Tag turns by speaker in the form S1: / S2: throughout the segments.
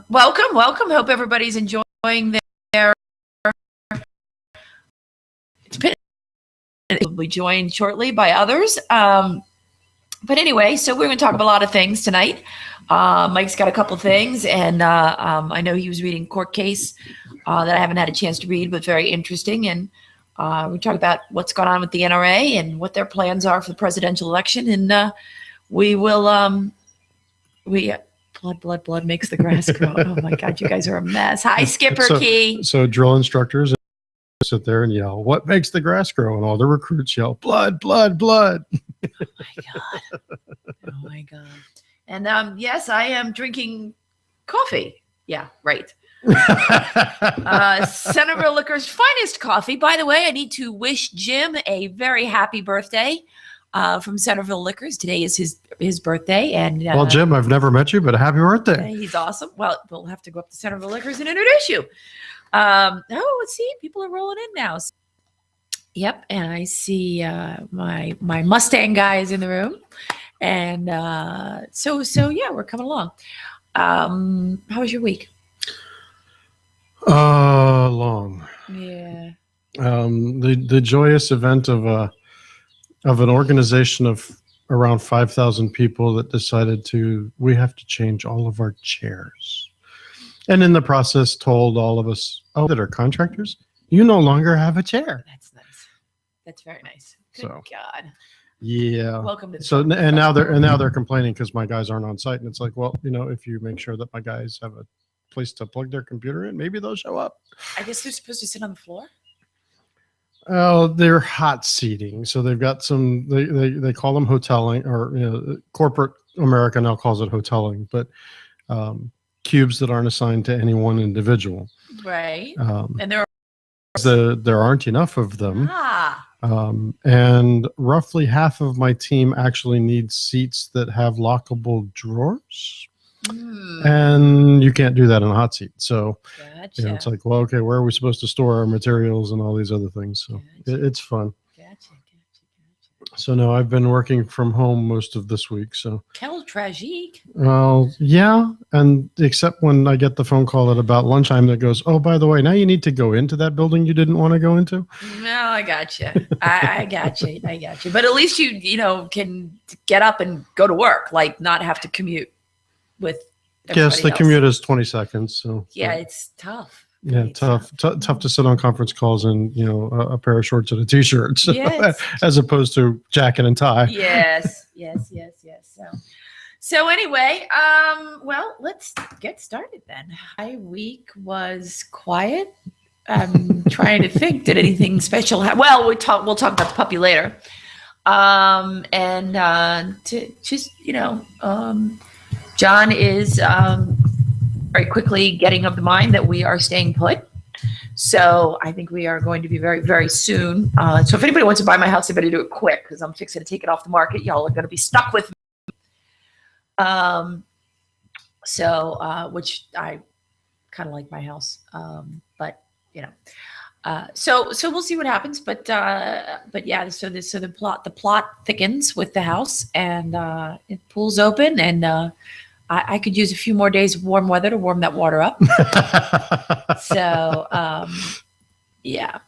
S1: Welcome. Hope everybody's enjoying their. It's been will be joined shortly by others. But anyway, so we're going to talk about a lot of things tonight. Mike's got a couple things, and I know he was reading court case that I haven't had a chance to read, but very interesting. And we talk about what's going on with the NRA and what their plans are for the presidential election, and we will. Blood makes the grass grow. Oh my God, you guys are a mess. Hi, Skipper Key.
S2: So drill instructors sit there and yell, "What makes the grass grow?" And all the recruits yell, "Blood, blood, blood."
S1: Oh my God. And yes, I am drinking coffee. Yeah, right. Centerville Liquor's finest coffee. By the way, I need to wish Jim a very happy birthday. From Centerville Liquors. Today is his birthday. And
S2: well, Jim, I've never met you, but happy birthday.
S1: He's awesome. Well, we'll have to go up to Centerville Liquors and introduce you. Let's see. People are rolling in now. Yep. And I see my Mustang guy is in the room. And so yeah, we're coming along. How was your week?
S2: Long.
S1: Yeah.
S2: The joyous event of an organization of around 5,000 people that decided we have to change all of our chairs. And in the process told all of us, that are contractors, you no longer have a chair.
S1: That's nice. That's very nice. Good
S2: So,
S1: God.
S2: Yeah.
S1: Welcome to the
S2: So, and now they're complaining because my guys aren't on site. And it's like, well, if you make sure that my guys have a place to plug their computer in, maybe they'll show up.
S1: I guess they're supposed to sit on the floor.
S2: Oh, they're hot seating. So they've got some, they call them hoteling, or corporate America now calls it hoteling, but cubes that aren't assigned to any one individual.
S1: Right. And
S2: there aren't enough of them. And roughly half of my team actually needs seats that have lockable drawers. And you can't do that in a hot seat. So it's like, well, okay, where are we supposed to store our materials and all these other things? So it's fun.
S1: Gotcha.
S2: So no, I've been working from home most of this week. So
S1: quel tragique.
S2: Well, yeah, and except when I get the phone call at about lunchtime that goes, "Oh, by the way, now you need to go into that building you didn't want to go into."
S1: No, I got you. I got you. But at least you can get up and go to work, like not have to commute with.
S2: Yes, the
S1: else.
S2: Commute is 20 seconds. So
S1: yeah, it's tough.
S2: Yeah, tough to sit on conference calls in a pair of shorts and a t-shirt, yes. As opposed to jacket and tie.
S1: Yes. So anyway, well, let's get started then. My week was quiet. I'm trying to think. Did anything special happen? Well, we'll talk about the puppy later. John is very quickly getting of the mind that we are staying put. So I think we are going to be very, very soon. So if anybody wants to buy my house, they better do it quick because I'm fixing to take it off the market. Y'all are going to be stuck with me. Which I kind of like my house. So we'll see what happens. But yeah, so the plot thickens with the house, and it pulls open, and I could use a few more days of warm weather to warm that water up. So yeah,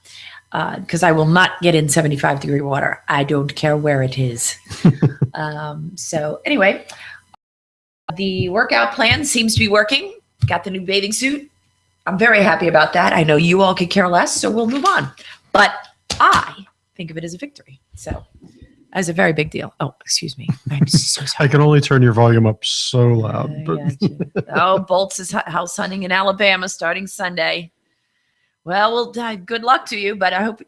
S1: because I will not get in 75-degree water. I don't care where it is. So anyway, the workout plan seems to be working. Got the new bathing suit. I'm very happy about that. I know you all could care less, so we'll move on. But I think of it as a victory. So as a very big deal. Oh, excuse me. I'm so sorry.
S2: I can only turn your volume up so loud.
S1: Bolts is house hunting in Alabama starting Sunday. Well, good luck to you, but I hope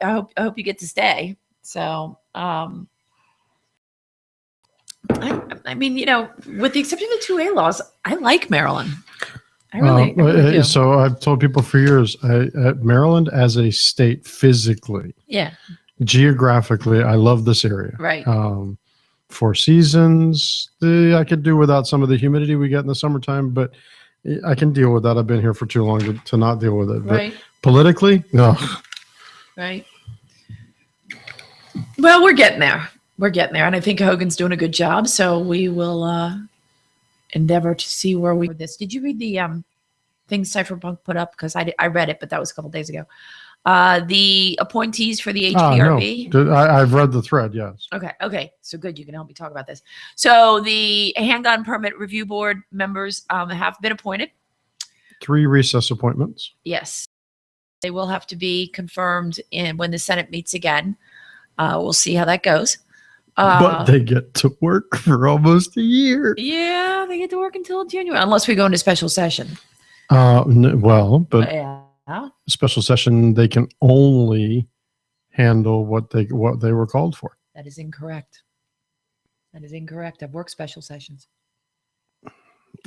S1: you get to stay. So, I mean, with the exception of the 2A laws, I like Maryland. I really do.
S2: So I've told people for years, Maryland as a state physically.
S1: Yeah.
S2: Geographically, I love this area.
S1: Right.
S2: 4 seasons. I could do without some of the humidity we get in the summertime, but I can deal with that. I've been here for too long to not deal with it.
S1: Right.
S2: But politically, no.
S1: Right. Well, we're getting there. And I think Hogan's doing a good job. So we will endeavor to see where we with this. Did you read the things Cypherpunk put up because I read it, but that was a couple days ago. The appointees for the HPRB.
S2: No. I've read the thread, yes.
S1: Okay. So good. You can help me talk about this. So the Handgun Permit Review Board members have been appointed.
S2: 3 recess appointments.
S1: Yes. They will have to be confirmed when the Senate meets again. We'll see how that goes.
S2: But they get to work for almost a year.
S1: Yeah, they get to work until January, unless we go into special session.
S2: Special session, they can only handle what they were called for.
S1: That is incorrect. I've worked special sessions.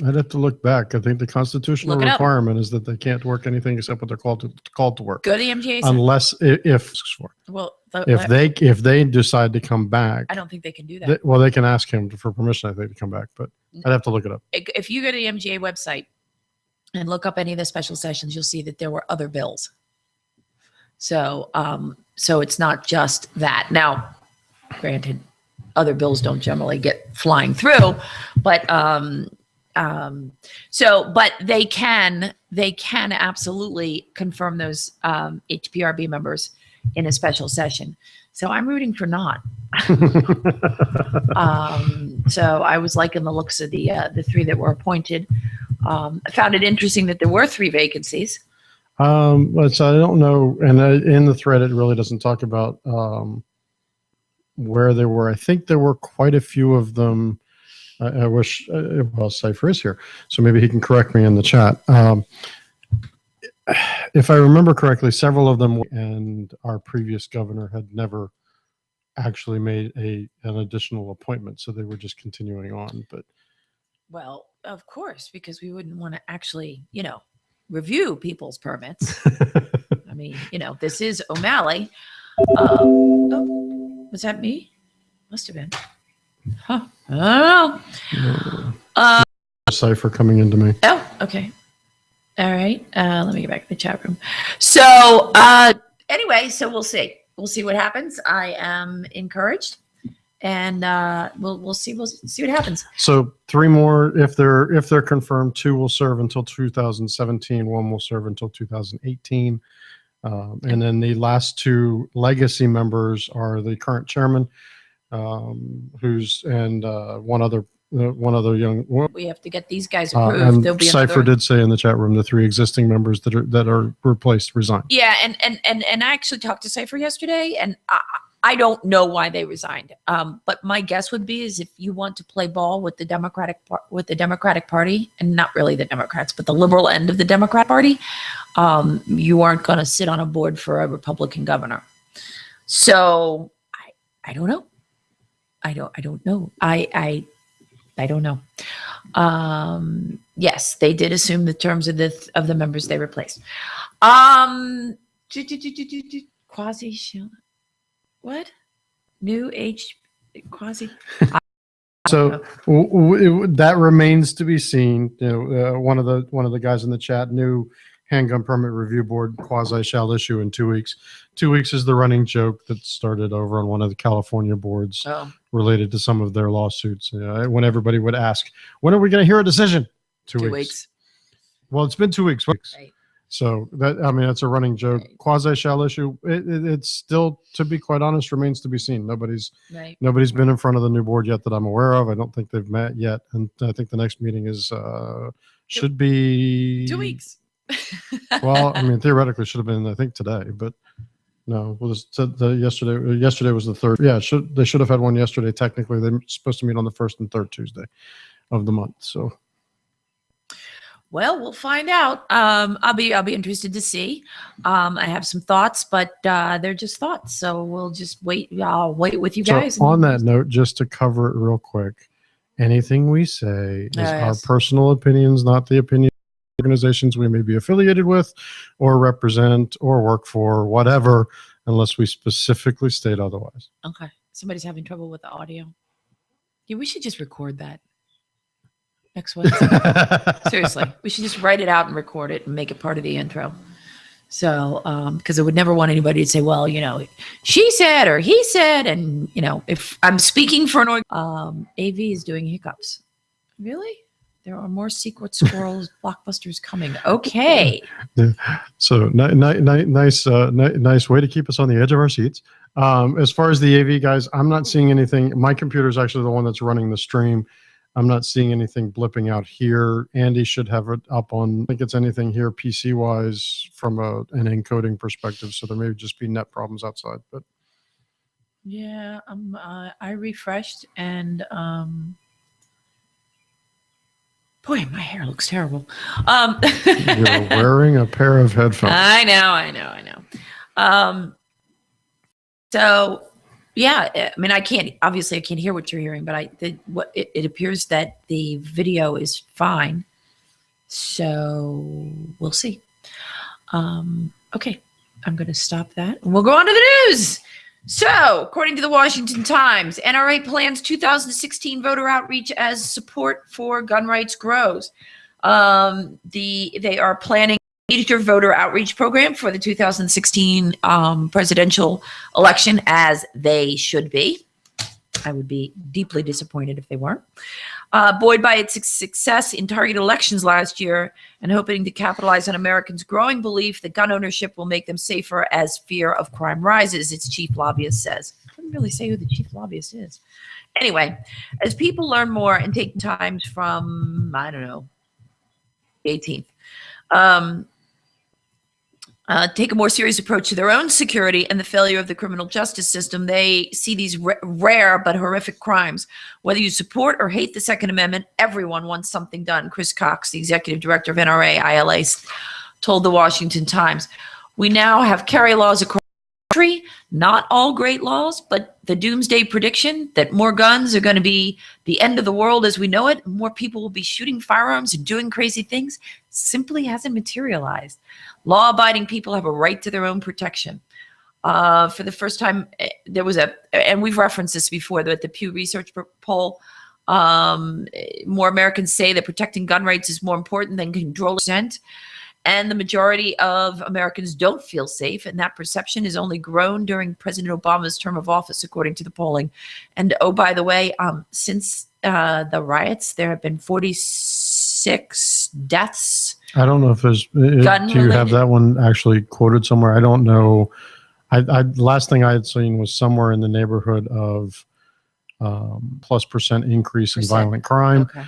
S2: I'd have to look back. I think the constitutional requirement is that they can't work anything except what they're called to work.
S1: Go to the MGA.
S2: Unless if they decide to come back,
S1: I don't think they can do that.
S2: They can ask him for permission, I think, to come back, but I'd have to look it up.
S1: If you go to the MGA website and look up any of the special sessions, you'll see that there were other bills. So it's not just that. Now, granted, other bills don't generally get flying through, but but they can absolutely confirm those HPRB members in a special session. So I'm rooting for not. So I was liking the looks of the 3 that were appointed. I found it interesting that there were 3 vacancies.
S2: But I don't know, and in the thread it really doesn't talk about where they were. I think there were quite a few of them. I wish, Cypher is here, so maybe he can correct me in the chat. If I remember correctly, several of them and our previous governor had never actually made an additional appointment, so they were just continuing on. But
S1: well, of course, because we wouldn't want to actually, review people's permits. I mean, this is O'Malley. Was that me? Must have been. Huh. I don't know.
S2: Cypher coming into me.
S1: Oh, okay. All right. Let me get back to the chat room. So anyway, so we'll see. We'll see what happens. I am encouraged, and we'll see. We'll see what happens.
S2: So 3 more, if they're confirmed, 2 will serve until 2017. 1 will serve until 2018. And then the last 2 legacy members are the current chairman, one other young.
S1: We have to get these guys approved.
S2: And Cypher did say in the chat room the 3 existing members that are replaced resigned.
S1: Yeah, and I actually talked to Cypher yesterday, and I don't know why they resigned. But my guess would be is if you want to play ball with the Democratic Party, and not really the Democrats, but the liberal end of the Democrat Party, you aren't going to sit on a board for a Republican governor. So I don't know. I don't know. I don't know. Yes, they did assume the terms of the members they replaced. Quasi shield. What? New age quasi.
S2: So that remains to be seen. One of the guys in the chat, new handgun permit review board quasi shall issue in 2 weeks. 2 weeks is the running joke that started over on one of the California boards related to some of their lawsuits. When everybody would ask, when are we going to hear a decision? 2 weeks. Well, it's been 2 weeks. Right. So that's a running joke. Right. Quasi shall issue. It's still, to be quite honest, remains to be seen. Nobody's been in front of the new board yet that I'm aware of. I don't think they've met yet, and I think the next meeting is should be
S1: 2 weeks.
S2: Well, theoretically should have been, I think, today, but no. Well, yesterday was the 3rd. Yeah, they should have had one yesterday. Technically, they're supposed to meet on the 1st and 3rd Tuesday of the month. So,
S1: well, we'll find out. I'll be interested to see. I have some thoughts, but they're just thoughts. So we'll just wait. I'll wait with you guys.
S2: So on that note, just to cover it real quick, anything we say is our personal opinions, not the opinion organizations we may be affiliated with or represent or work for, whatever, unless we specifically state otherwise.
S1: Okay. Somebody's having trouble with the audio. Yeah, we should just record that next Wednesday. Seriously, we should just write it out and record it and make it part of the intro. So, because I would never want anybody to say, well, she said or he said, and if I'm speaking for an AV is doing hiccups. Really? There are more secret squirrels blockbusters coming. Okay.
S2: So nice way to keep us on the edge of our seats. As far as the AV guys, I'm not seeing anything. My computer is actually the one that's running the stream. I'm not seeing anything blipping out here. Andy should have it up on, I think it's anything here PC wise from an encoding perspective. So there may just be net problems outside, but.
S1: Yeah, I refreshed and boy, my hair looks terrible.
S2: You're wearing a pair of headphones.
S1: I know. So yeah, I mean, I can't hear what you're hearing, but it appears that the video is fine. So we'll see. Okay, I'm going to stop that and we'll go on to the news. So, according to the Washington Times, NRA plans 2016 voter outreach as support for gun rights grows. They are planning a major voter outreach program for the 2016 presidential election, as they should be. I would be deeply disappointed if they weren't. Buoyed by its success in targeted elections last year and hoping to capitalize on Americans' growing belief that gun ownership will make them safer as fear of crime rises, its chief lobbyist says. I couldn't really say who the chief lobbyist is. Anyway, as people learn more and take times from, I don't know, the 18th, take a more serious approach to their own security and the failure of the criminal justice system, they see these rare but horrific crimes. Whether you support or hate the Second Amendment, everyone wants something done. Chris Cox, the executive director of NRA ILA, told the Washington Times. We now have carry laws across the country, not all great laws, but the doomsday prediction that more guns are going to be the end of the world as we know it, more people will be shooting firearms and doing crazy things, simply hasn't materialized. Law-abiding people have a right to their own protection. For the first time, there was and we've referenced this before, that the Pew Research poll, more Americans say that protecting gun rights is more important than controlling consent. And the majority of Americans don't feel safe, and that perception has only grown during President Obama's term of office, according to the polling. And oh, by the way, since the riots, there have been 46 deaths.
S2: I don't know if there's. Do you have that one actually quoted somewhere? I don't know. Last thing I had seen was somewhere in the neighborhood of +% increase in violent crime.
S1: Okay.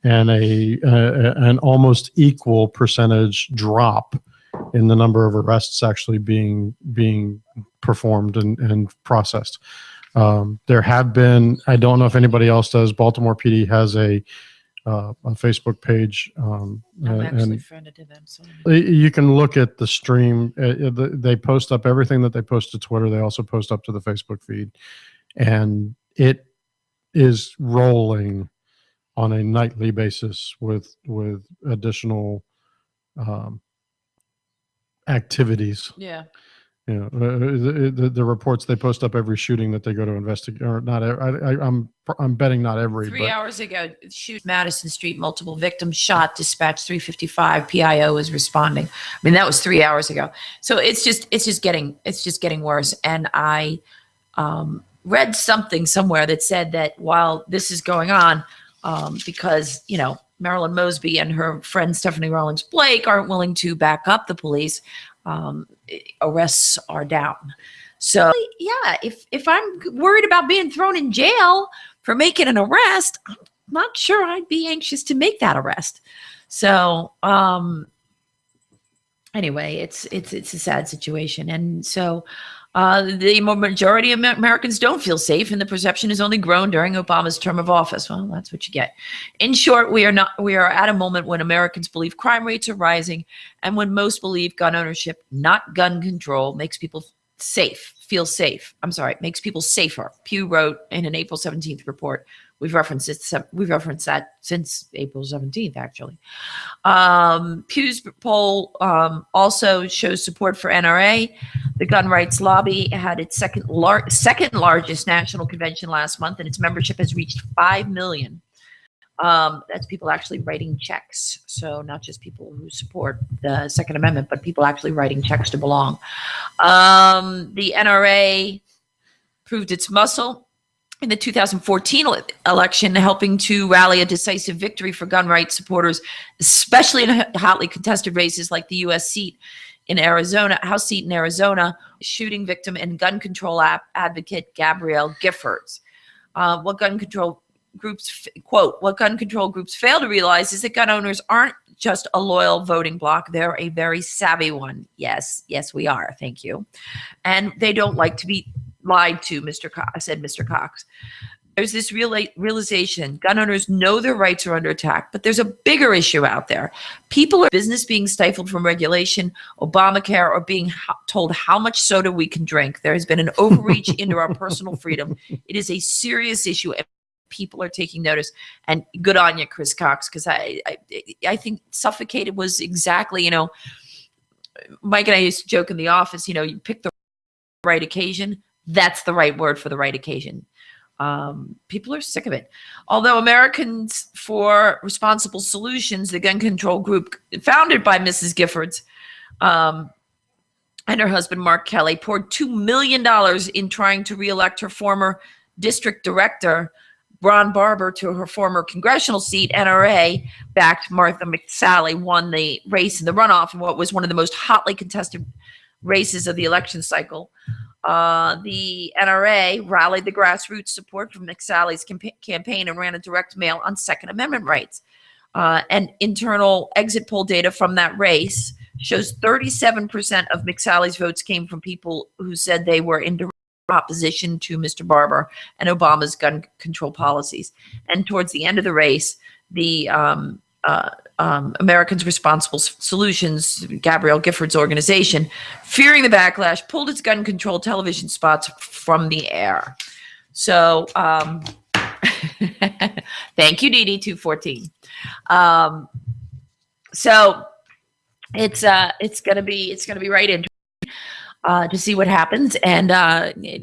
S2: And an almost equal percentage drop in the number of arrests actually being performed and processed. There have been, I don't know if anybody else does, Baltimore PD has a Facebook page.
S1: I'm actually friended to them. So
S2: you can look at the stream. They post up everything that they post to Twitter. They also post up to the Facebook feed. And it is rolling on a nightly basis with additional activities.
S1: Yeah.
S2: You know, the reports they post up every shooting that they go to investigate, or not. I'm betting not every.
S1: 3 hours ago, shoot Madison Street, multiple victims shot. Dispatch 355. PIO is responding. I mean, that was 3 hours ago. So it's just getting worse. And I read something somewhere that said that while this is going on, because, you know, Marilyn Mosby and her friend Stephanie Rawlings Blake aren't willing to back up the police, arrests are down. So, yeah, if I'm worried about being thrown in jail for making an arrest, I'm not sure I'd be anxious to make that arrest. So, anyway, it's a sad situation. And so, the majority of Americans don't feel safe, and the perception has only grown during Obama's term of office. Well, that's what you get. In short, we are at a moment when Americans believe crime rates are rising, and when most believe gun ownership, not gun control, makes people feel safe. I'm sorry, makes people safer. Pew wrote in an April 17th report. We've referenced that since April 17th, actually. Pew's poll also shows support for NRA. The gun rights lobby had its second largest national convention last month, and its membership has reached 5 million. That's people actually writing checks. So not just people who support the Second Amendment, but people actually writing checks to belong. The NRA proved its muscle in the 2014 election, helping to rally a decisive victory for gun rights supporters, especially in hotly contested races like the U.S. seat in Arizona, House seat in Arizona, shooting victim and gun control advocate Gabrielle Giffords. What gun control groups, quote, what gun control groups fail to realize is that gun owners aren't just a loyal voting bloc. They're a very savvy one. Yes, we are. Thank you. And they don't like to be lied to, said Mr. Cox. There's this realization gun owners know their rights are under attack, but there's a bigger issue out there. People are business being stifled from regulation, Obamacare, or being told how much soda we can drink. There has been an overreach into our personal freedom. It is a serious issue, and people are taking notice. And good on you, Chris Cox, because I think suffocated was exactly, Mike and I used to joke in the office, you pick the right occasion. That's the right word for the right occasion. People are sick of it. Although Americans for Responsible Solutions, the gun control group founded by Mrs. Giffords and her husband, Mark Kelly, poured $2 million in trying to reelect her former district director, Ron Barber, to her former congressional seat. NRA-backed Martha McSally won the race in the runoff in what was one of the most hotly contested races of the election cycle. The NRA rallied the grassroots support from McSally's campaign and ran a direct mail on Second Amendment rights. And internal exit poll data from that race shows 37% of McSally's votes came from people who said they were in direct opposition to Mr. Barber and Obama's gun control policies. And towards the end of the race, the Americans Responsible Solutions, Gabrielle Giffords' organization, fearing the backlash, pulled its gun control television spots from the air. So, thank you, DD214. So it's gonna be right interesting to see what happens, and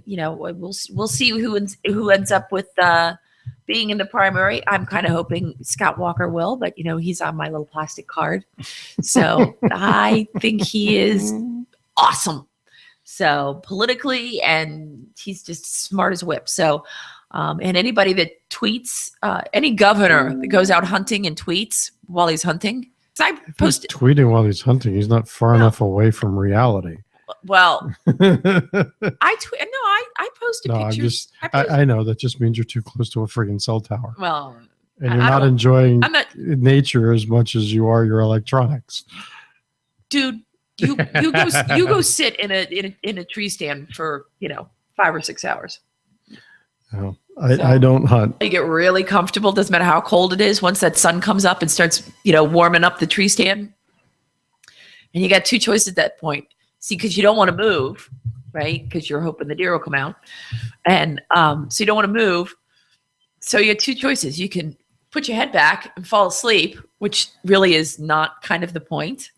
S1: we'll see who ends up with being in the primary. I'm kind of hoping Scott Walker will, but he's on my little plastic card. So I think he is awesome. So politically, and he's just smart as a whip. So, and anybody that tweets, any governor that goes out hunting and tweets while he's hunting, I posted
S2: tweeting while he's hunting. He's not far enough away from reality.
S1: Well, I posted pictures.
S2: I know that just means you're too close to a friggin' cell tower.
S1: Well,
S2: and you're not enjoying nature as much as you are your electronics.
S1: Dude, you go sit in a tree stand for 5 or 6 hours.
S2: No, I don't hunt.
S1: You get really comfortable. Doesn't matter how cold it is. Once that sun comes up and starts warming up the tree stand, and you got two choices at that point. See, because you don't want to move, right? Because you're hoping the deer will come out. And so you don't want to move. So you have two choices. You can put your head back and fall asleep, which really is not kind of the point.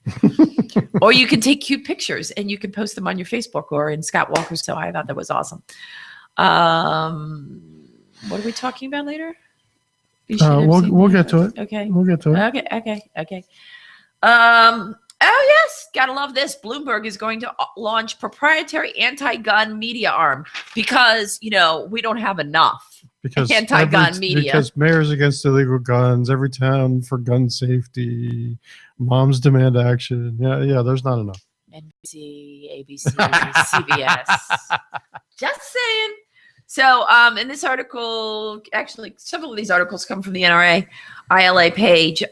S1: Or you can take cute pictures and you can post them on your Facebook or in Scott Walker's. So I thought that was awesome. What are we talking about later?
S2: We'll get to it.
S1: Okay.
S2: We'll get to it.
S1: Okay. Oh, yes. Gotta love this. Bloomberg is going to launch proprietary anti-gun media arm because, we don't have enough anti-gun media.
S2: Because mayors against illegal guns, every town for gun safety, moms demand action. Yeah, there's not enough.
S1: NBC, ABC, CBS. Just saying. So in this article, actually, several of these articles come from the NRA ILA page.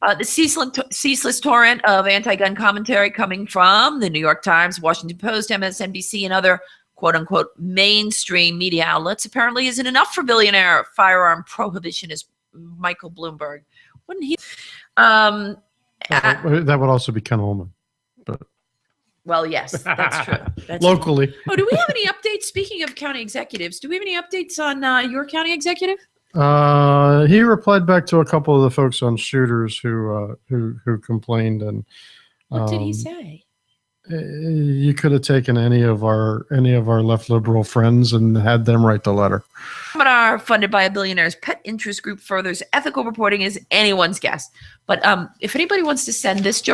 S1: The ceaseless torrent of anti-gun commentary coming from the New York Times, Washington Post, MSNBC, and other quote-unquote mainstream media outlets apparently isn't enough for billionaire firearm prohibitionist Michael Bloomberg. Wouldn't he?
S2: That would also be Ken Ullman. But
S1: well, yes, that's true. That's
S2: locally.
S1: True. Oh, do we have any updates? Speaking of county executives, do we have any updates on your county executive?
S2: He replied back to a couple of the folks on shooters who complained, and
S1: what did he say?
S2: You could have taken any of our left liberal friends and had them write the letter.
S1: Seminar funded by a billionaire's pet interest group furthers ethical reporting is anyone's guess. But if anybody wants to send this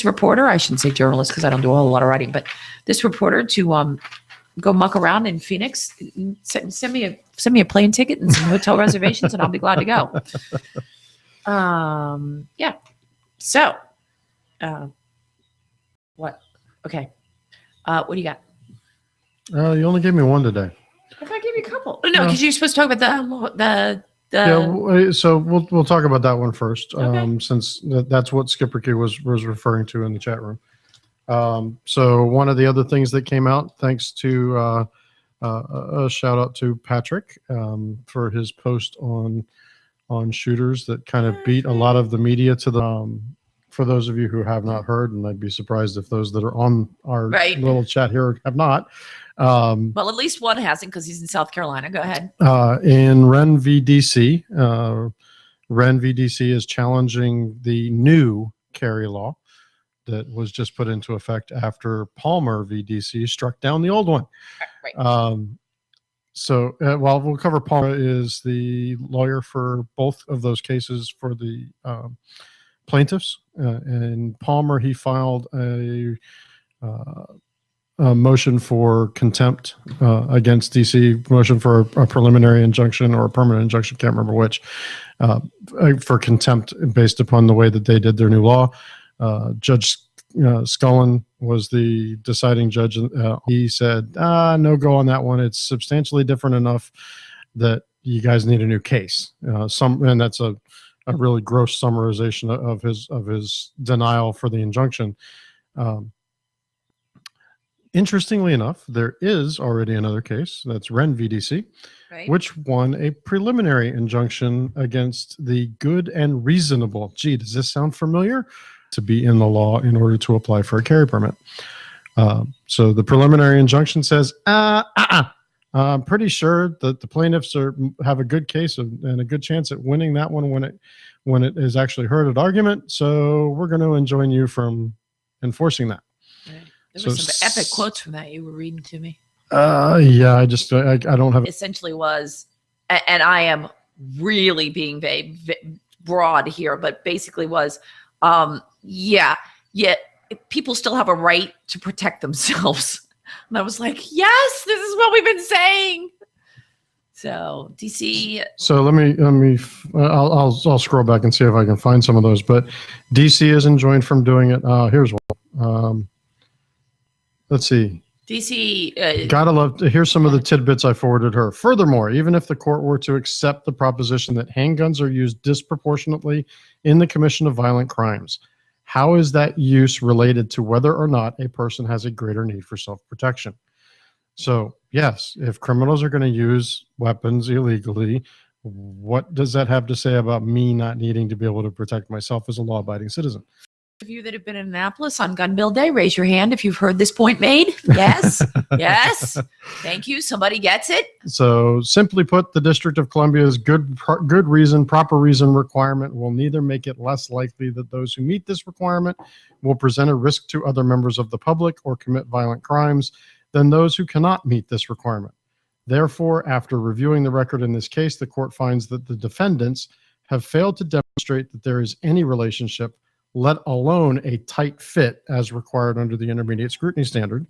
S1: reporter, I shouldn't say journalist because I don't do a whole lot of writing, but this reporter to go muck around in Phoenix, send me a plane ticket and some hotel reservations, and I'll be glad to go. Yeah. So, what? Okay. What do you got?
S2: You only gave me one today.
S1: If I give you a couple, no, because you're supposed to talk about the.
S2: Yeah, so we'll talk about that one first,
S1: Okay.
S2: since that's what Skipper Q was referring to in the chat room. So one of the other things that came out, thanks to a shout out to Patrick for his post on shooters that kind of beat a lot of the media to the. For those of you who have not heard, and I'd be surprised if those that are on our little chat here have not.
S1: Well, at least one hasn't, because he's in South Carolina. Go ahead.
S2: In Ren v. DC, Ren v. DC is challenging the new carry law that was just put into effect after Palmer v. DC struck down the old one.
S1: Right.
S2: So while we'll cover, Palmer is the lawyer for both of those cases for the plaintiffs. And Palmer, he filed a motion for contempt against DC, motion for a preliminary injunction or a permanent injunction, can't remember which, for contempt based upon the way that they did their new law. Judge Scullin was the deciding judge. He said, no go on that one. It's substantially different enough that you guys need a new case. And that's a really gross summarization of his denial for the injunction. Interestingly enough, there is already another case, that's Ren v. DC,
S1: right,
S2: which won a preliminary injunction against the good and reasonable. Gee, does this sound familiar? To be in the law in order to apply for a carry permit. So the preliminary injunction says, I'm pretty sure that the plaintiffs have a good case and a good chance at winning that one when it is actually heard at argument. So we're going to enjoin you from enforcing that.
S1: Right. There were some epic quotes from that you were reading to me.
S2: Yeah, I don't have.
S1: Essentially was, and I am really being broad here, but basically was, people still have a right to protect themselves. And I was like, yes, this is what we've been saying. So DC. So
S2: I'll scroll back and see if I can find some of those. But DC is enjoined from doing it. Here's one. Let's see.
S1: DC.
S2: Gotta love. Here's some of the tidbits I forwarded her. Furthermore, even if the court were to accept the proposition that handguns are used disproportionately in the commission of violent crimes, how is that use related to whether or not a person has a greater need for self-protection? So, yes, if criminals are going to use weapons illegally, what does that have to say about me not needing to be able to protect myself as a law-abiding citizen?
S1: Of you that have been in Annapolis on Gun Bill Day, raise your hand if you've heard this point made. Yes. Yes. Thank you. Somebody gets it.
S2: So simply put, the District of Columbia's good reason, proper reason requirement will neither make it less likely that those who meet this requirement will present a risk to other members of the public or commit violent crimes than those who cannot meet this requirement. Therefore, after reviewing the record in this case, the court finds that the defendants have failed to demonstrate that there is any relationship, let alone a tight fit as required under the intermediate scrutiny standard,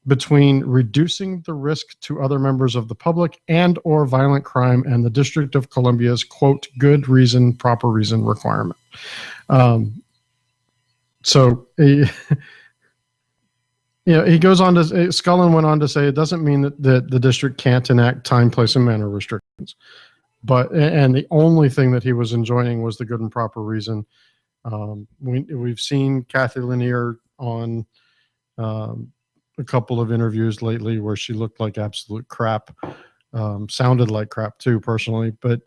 S2: between reducing the risk to other members of the public and or violent crime and the District of Columbia's, quote, good reason, proper reason requirement. He goes on to, Scullin went on to say, it doesn't mean that the district can't enact time, place, and manner restrictions. And the only thing that he was enjoining was the good and proper reason. We've seen Kathy Lanier on a couple of interviews lately where she looked like absolute crap, sounded like crap too, personally, but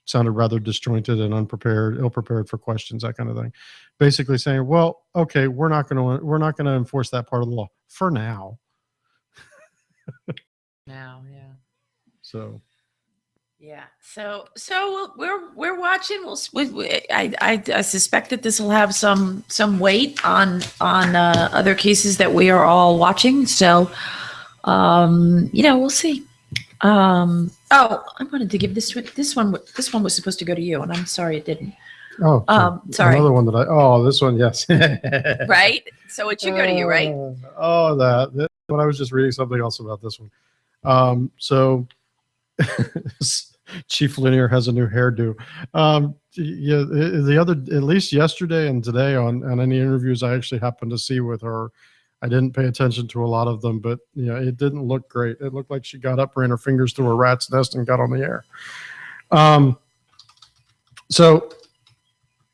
S2: sounded rather disjointed and unprepared, ill-prepared for questions, that kind of thing. Basically saying, well, okay, we're not going to enforce that part of the law for now.
S1: Now, yeah.
S2: So.
S1: Yeah. So we're watching. I suspect that this will have some weight on other cases that we are all watching. So, we'll see. I wanted to give this one was supposed to go to you, and I'm sorry it didn't.
S2: Oh,
S1: sorry.
S2: Another one this one, yes.
S1: Right. So it should go to you, right?
S2: But I was just reading something else about this one. So Chief Linear has a new hairdo. Yeah, at least yesterday and today on any interviews I actually happened to see with her, I didn't pay attention to a lot of them, but it didn't look great. It looked like she got up, ran her fingers through a rat's nest, and got on the air. So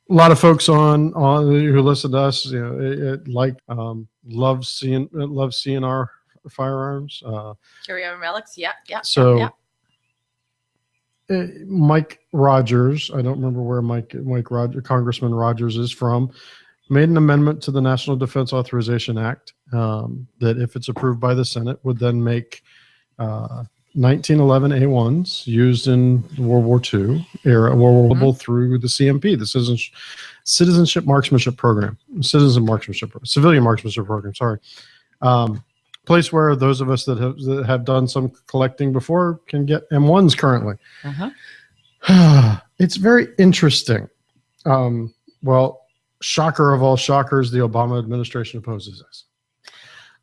S2: a lot of folks on who listen to us, love CNR firearms.
S1: Carry-on relics, yeah.
S2: So Mike Rogers, I don't remember where Congressman Rogers is from, made an amendment to the National Defense Authorization Act that, if it's approved by the Senate, would then make 1911 A1s used in World War II era, through the CMP, the Citizenship Marksmanship Program, Civilian Marksmanship Program. Sorry, place where those of us that have done some collecting before can get M1s currently. It's very interesting. Well, shocker of all shockers, the Obama administration opposes this.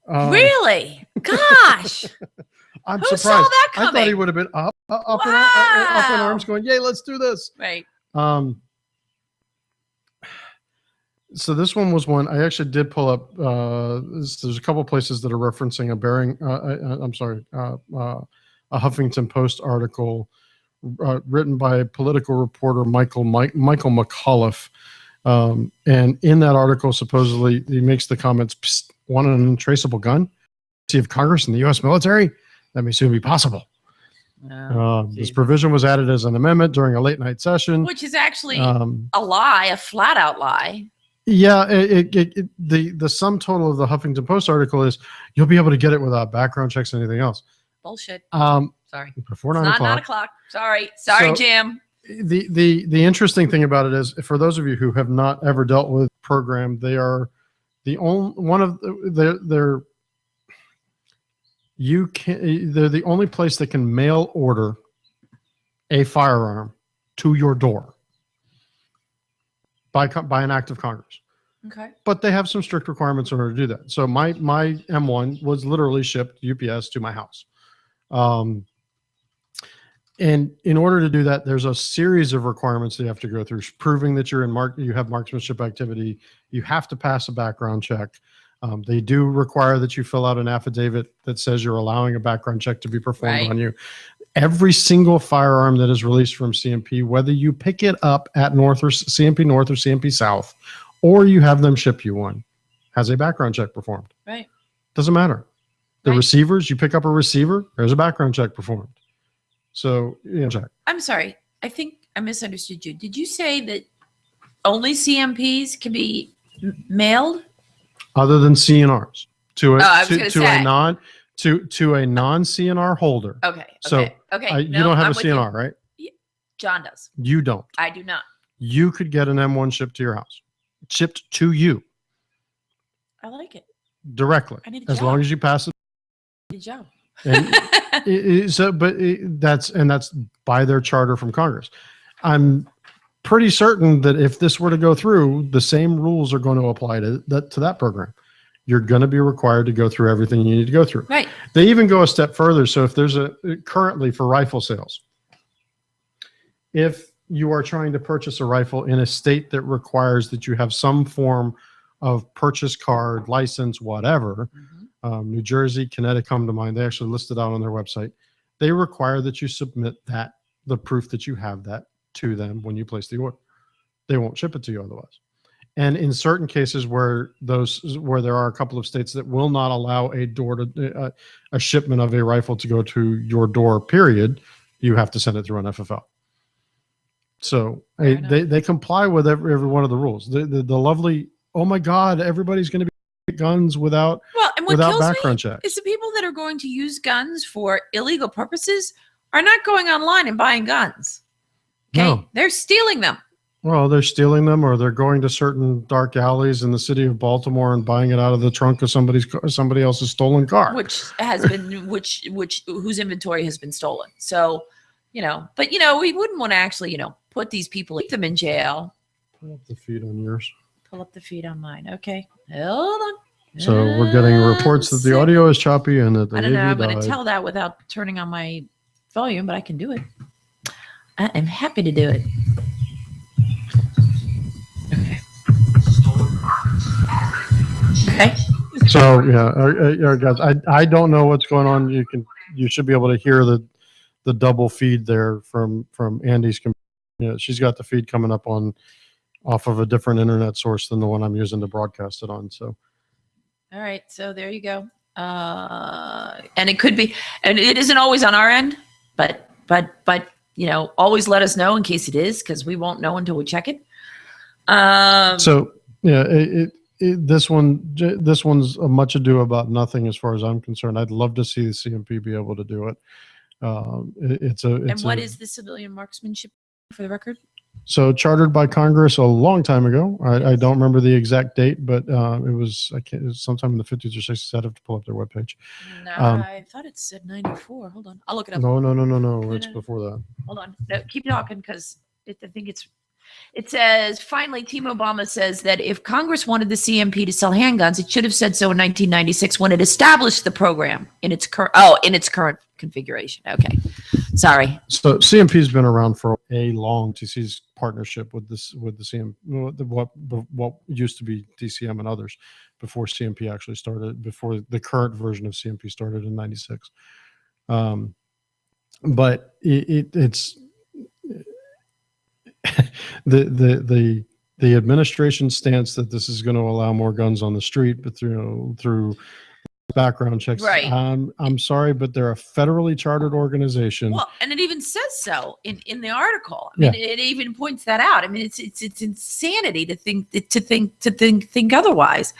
S1: Really? Gosh.
S2: I'm
S1: Who
S2: surprised.
S1: saw that coming?
S2: I thought he would have been up in arms going, yay, let's do this.
S1: Right.
S2: So this one was one I actually did pull up. There's a couple places that are referencing a Huffington Post article written by political reporter Michael McAuliffe. And in that article, supposedly, he makes the comments, "Psst, want an untraceable gun? See if Congress and the U.S. military? That may soon be possible." This provision was added as an amendment during a late night session.
S1: Which is actually a lie, a flat out lie.
S2: Yeah, the sum total of the Huffington Post article is you'll be able to get it without background checks and anything else.
S1: Bullshit.
S2: Sorry. Before 9 o'clock.
S1: Not 9 o'clock. Sorry,
S2: So,
S1: Jim.
S2: The interesting thing about it is, for those of you who have not ever dealt with the program, they are the only they're the only place that can mail order a firearm to your door by an act of Congress.
S1: Okay.
S2: But they have some strict requirements in order to do that. So my M1 was literally shipped UPS to my house. And in order to do that, there's a series of requirements that you have to go through, proving that you have marksmanship activity. You have to pass a background check. They do require that you fill out an affidavit that says you're allowing a background check to be performed on you. Every single firearm that is released from CMP, whether you pick it up at CMP North or CMP South, or you have them ship you one, has a background check performed.
S1: Right.
S2: Doesn't matter. The receivers, you pick up a receiver, there's a background check performed. So, check.
S1: I'm sorry. I think I misunderstood you. Did you say that only CMPs can be mailed?
S2: Other than CNRs to a non-CNR holder.
S1: Okay.
S2: So you don't have a CNR, right?
S1: John does.
S2: You don't.
S1: I do not.
S2: You could get an M1 shipped to your house, shipped to you.
S1: I like it.
S2: Directly.
S1: I need a
S2: as
S1: job.
S2: long as you pass it.
S1: Good job.
S2: That's by their charter from Congress. I'm pretty certain that if this were to go through, the same rules are going to apply to that program. You're going to be required to go through everything you need to go through.
S1: Right.
S2: They even go a step further. So if there's currently for rifle sales, if you are trying to purchase a rifle in a state that requires that you have some form of purchase card, license, whatever, New Jersey, Connecticut come to mind. They actually listed out on their website. They require that you submit the proof that you have that to them when you place the order. They won't ship it to you otherwise. And in certain cases where there are a couple of states that will not allow a shipment of a rifle to go to your door, period, you have to send it through an FFL. So they comply with every one of the rules. The lovely, oh my God, everybody's going to be guns without background check.
S1: Is the people that are going to use guns for illegal purposes are not going online and buying guns. Okay,
S2: no.
S1: They're stealing them.
S2: Well, they're stealing them, or they're going to certain dark alleys in the city of Baltimore and buying it out of the trunk of somebody else's stolen car, whose inventory has been stolen. So, but we wouldn't want to actually, put these people, keep them in jail. Pull up the feed on yours.
S1: Pull up the feed on mine. Okay, hold on.
S2: So we're getting reports that the audio is choppy and that the
S1: I don't know.
S2: AV
S1: I'm going to
S2: died.
S1: tell that without turning on my volume, but I can do it. I am happy to do it. Okay.
S2: So yeah, guys, I don't know what's going on. You should be able to hear the double feed there from Andy's computer. She's got the feed coming up off of a different internet source than the one I'm using to broadcast it on. So,
S1: all right. So there you go. And it could be, and it isn't always on our end, but always let us know in case it is, because we won't know until we check it.
S2: So yeah, this one's a much ado about nothing as far as I'm concerned. I'd love to see the CMP be able to do it.
S1: And what is the civilian marksmanship, for the record?
S2: So chartered by Congress a long time ago. I don't remember the exact date, but it was sometime in the 50s or 60s. I'd have to pull up their webpage.
S1: No, I thought it said 94. Hold on, I'll look it up.
S2: No. It's before that.
S1: Hold on. No, keep talking, because I think it says, finally, Team Obama says that if Congress wanted the CMP to sell handguns, it should have said so in 1996 when it established the program in its current configuration. Okay, sorry.
S2: So CMP's been around for a long TC's partnership with the CM, what used to be DCM and others before CMP actually started, before the current version of CMP started in 96. But it's the administration's stance that this is going to allow more guns on the street, but through background checks.
S1: Right.
S2: I'm sorry, but they're a federally chartered organization.
S1: Well, and it even says so in the article. I mean, it even points that out. I mean, it's insanity to think otherwise.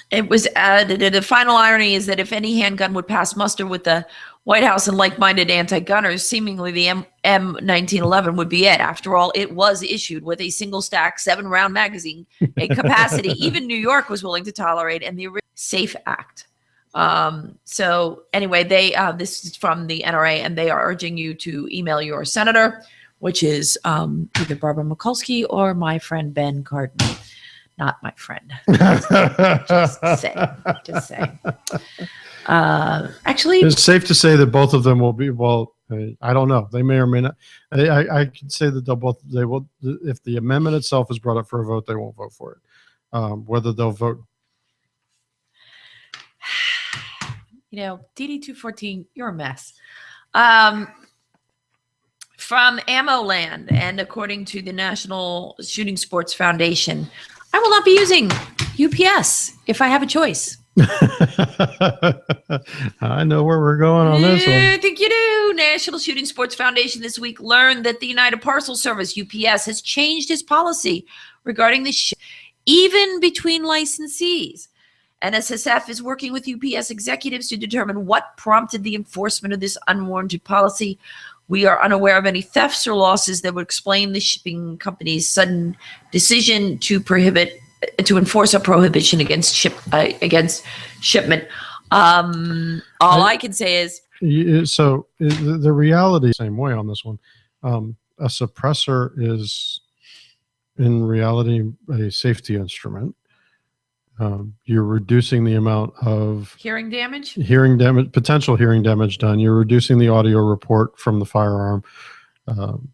S1: It was added. The final irony is that if any handgun would pass muster with the White House and like-minded anti-gunners, seemingly the M1911 would be it. After all, it was issued with a single-stack 7-round magazine, a capacity even New York was willing to tolerate, and the SAFE Act. So anyway, this is from the NRA, and they are urging you to email your senator, which is either Barbara Mikulski or my friend Ben Cardin. Not my friend. Just saying. Actually,
S2: it's safe to say that both of them will be. Well, I don't know. They may or may not. I can say that they will. If the amendment itself is brought up for a vote, they won't vote for it. Whether they'll vote.
S1: DD 214, you're a mess. From Ammo Land, and according to the National Shooting Sports Foundation, I will not be using UPS if I have a choice.
S2: I know where we're going on this one.
S1: I think you do. National Shooting Sports Foundation this week learned that the United Parcel Service, UPS, has changed its policy regarding the even between licensees. NSSF is working with UPS executives to determine what prompted the enforcement of this unwarranted policy. We are unaware of any thefts or losses that would explain the shipping company's sudden decision to enforce a prohibition against shipment. All I can say is,
S2: so the reality, same way on this one. A suppressor is in reality a safety instrument. You're reducing the amount of potential hearing damage done. You're reducing the audio report from the firearm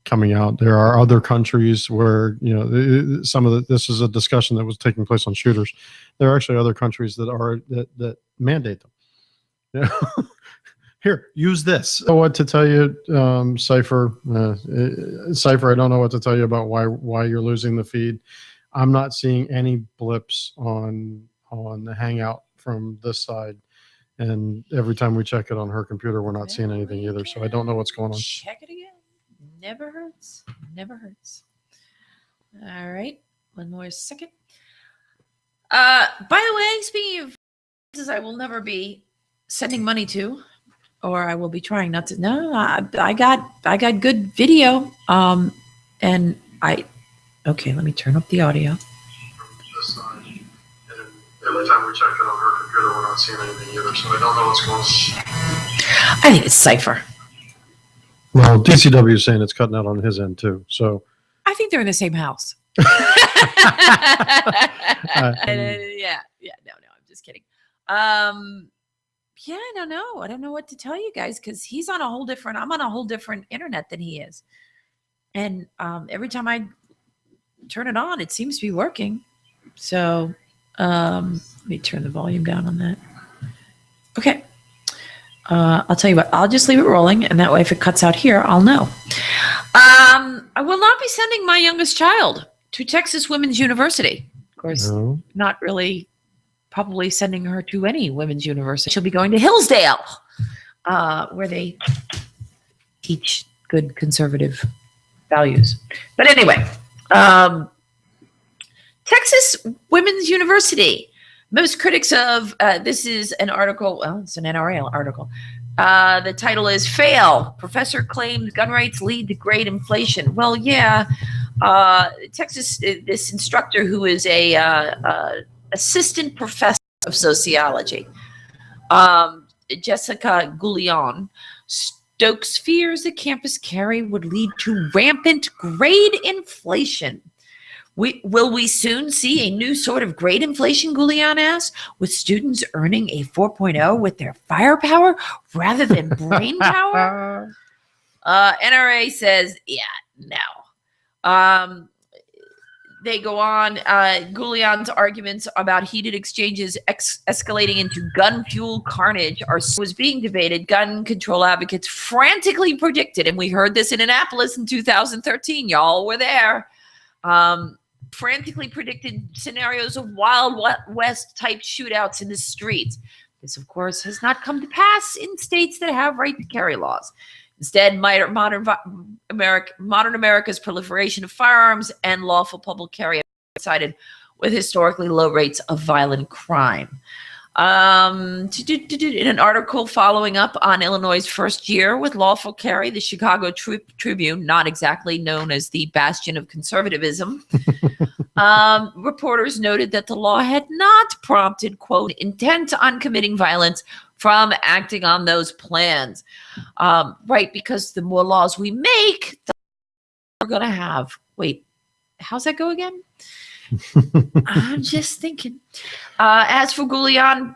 S2: coming out. There are other countries where, this is a discussion that was taking place on shooters. There are actually other countries that mandate them. Here, use this. I don't know what to tell you, Cypher. Cypher, I don't know what to tell you about why you're losing the feed. I'm not seeing any blips on the Hangout from this side, and every time we check it on her computer, we're not seeing anything either. So I don't know what's going on.
S1: Check it again. Never hurts. Never hurts. All right, one more second. By the way, speaking of, I will never be sending money to, or I will be trying not to. No, I got good video. And okay, let me turn up the audio. Every time we check it on her computer, we're not seeing anything either, so I don't know what's going on. I think it's Cypher.
S2: Well, DCW is saying it's cutting out on his end too, so.
S1: I think they're in the same house. No, I'm just kidding. Yeah, I don't know. I don't know what to tell you guys because I'm on a whole different internet than he is. And every time I turn it on, it seems to be working. So let me turn the volume down on that. Okay. I'll tell you what, I'll just leave it rolling. And that way, if it cuts out here, I'll know. I will not be sending my youngest child to Texas Women's University. Of course, not really probably sending her to any women's university. She'll be going to Hillsdale, where they teach good conservative values. But anyway, Texas Women's University. Most critics of this is an article. Well, it's an NRA article. The title is "Fail: Professor Claims Gun Rights Lead to Great Inflation." Well, yeah, Texas. This instructor who is a assistant professor of sociology, Jessica Goulion, stokes fears that campus carry would lead to rampant grade inflation. Will we soon see a new sort of grade inflation, Goulion asks, with students earning a 4.0 with their firepower rather than brain power? NRA says, yeah, no. They go on. Goulion's arguments about heated exchanges escalating into gun-fueled carnage was being debated. Gun control advocates frantically predicted, and we heard this in Annapolis in 2013. Y'all were there. Frantically predicted scenarios of Wild West type shootouts in the streets. This, of course, has not come to pass in states that have right to carry laws. Instead, modern America's proliferation of firearms and lawful public carry have coincided with historically low rates of violent crime. In an article following up on Illinois' first year with lawful carry, the Chicago Tribune, not exactly known as the bastion of conservatism, reporters noted that the law had not prompted, quote, intent on committing violence from acting on those plans. Right, because the more laws we make, the more we're going to have. Wait, how's that go again? I'm just thinking. As for Goulion,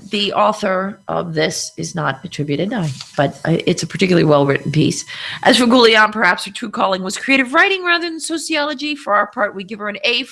S1: the author of this is not attributed, but it's a particularly well-written piece. As for Goulion, perhaps her true calling was creative writing rather than sociology. For our part, we give her an A for